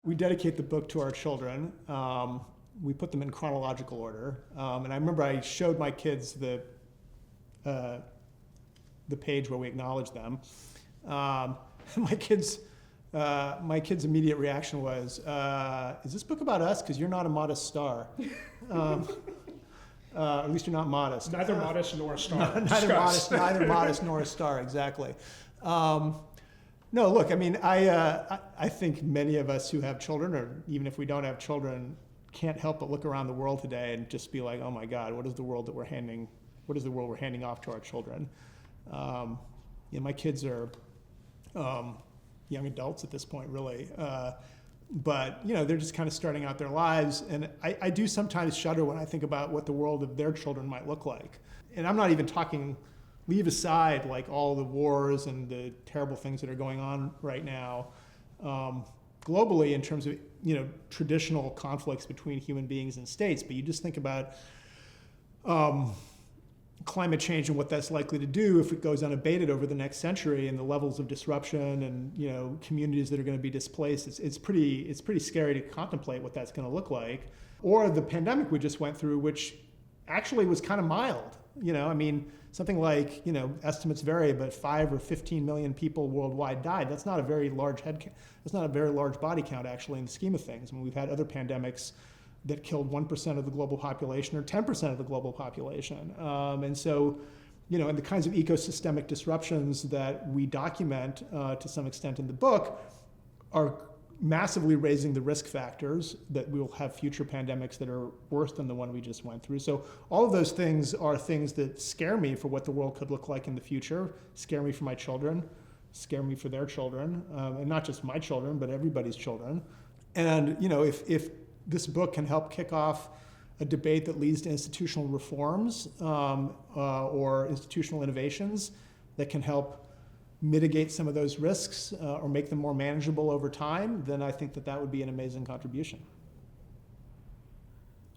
We dedicate the book to our children. We put them in chronological order. And I remember I showed my kids the page where we acknowledge them. My kids' immediate reaction was, "Is this book about us? Because you're not a modest star." At least you're not modest. Neither modest nor a star. Neither modest nor a star. Exactly. No, look. I mean, I think many of us who have children, or even if we don't have children, can't help but look around the world today and just be like, "Oh my God, what is the world we're handing off to our children?" My kids are young adults at this point, really. But they're just kind of starting out their lives, and I do sometimes shudder when I think about what the world of their children might look like. And I'm not even talking, leave aside like all the wars and the terrible things that are going on right now globally in terms of traditional conflicts between human beings and states. But you just think about climate change and what that's likely to do if it goes unabated over the next century, and the levels of disruption and communities that are going to be displaced. It's pretty scary to contemplate what that's going to look like. Or the pandemic we just went through, which actually was kind of mild. I mean, something like estimates vary, but 5 or 15 million people worldwide died. That's not a very large that's not a very large body count actually in the scheme of things. I mean, we've had other pandemics that killed 1% of the global population or 10% of the global population. And so, and the kinds of ecosystemic disruptions that we document to some extent in the book are massively raising the risk factors that we will have future pandemics that are worse than the one we just went through. So all of those things are things that scare me for what the world could look like in the future, scare me for my children, scare me for their children, and not just my children, but everybody's children. And if this book can help kick off a debate that leads to institutional reforms or institutional innovations that can help mitigate some of those risks or make them more manageable over time, then I think that would be an amazing contribution.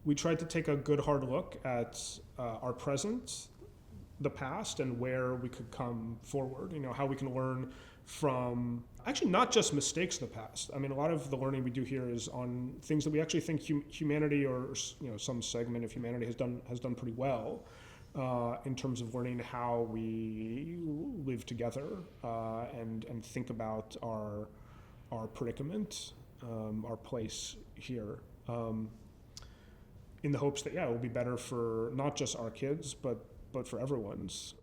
We tried to take a good hard look at our present, the past, and where we could come forward, how we can learn from actually not just mistakes of the past. I mean, a lot of the learning we do here is on things that we actually think humanity or some segment of humanity has done pretty well in terms of learning how we live together and think about our predicament, our place here, in the hopes that it will be better for not just our kids but for everyone's.